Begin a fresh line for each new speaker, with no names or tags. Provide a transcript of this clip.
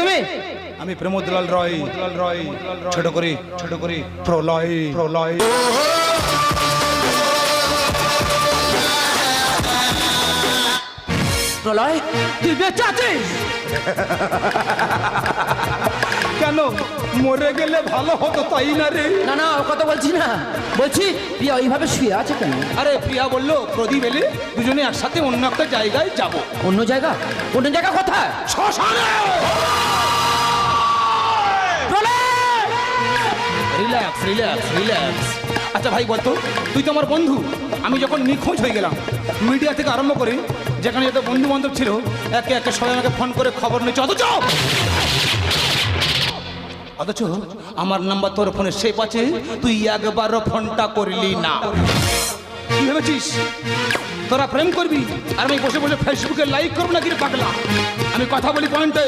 তুমি?
আমি প্রমোদলাল রয়, ছোট করে প্রলয়।
প্রলয়, তুই বেঁচে আছিস?
কেন মরে গেলে ভালো হতো তাই না রে?
না না, ও কথা বলছি না, বলছি প্রিয়া ওইভাবে শুয়ে আছে কেন?
আরে প্রিয়া বললো প্রদীপ এলে দুজনে একসাথে অন্য একটা জায়গায় যাব।
অন্য জায়গা? অন্য জায়গা কোথায়?
শ্মশানে। রিল্যাক্স। আচ্ছা ভাই বলতো, তুই তো আমার বন্ধু। আমি যখন নিখোঁজ হয়ে গেলাম, মিডিয়া থেকে আরম্ভ করে যেখানে যত বন্ধু বান্ধব ছিল, একে একে সবাই আমাকে ফোন করে খবর নিচ্ছে। অথচ আমার নাম্বার তোর ফোনে সেভ আছে, তুই একবারও ফোনটা করলি না। কি ভেবেছিস তোরা প্রেম করবি আর আমি বসে বসে ফেসবুকে লাইক করবো নাকি রে পাগলা? আমি কথা বলি পয়েন্টে।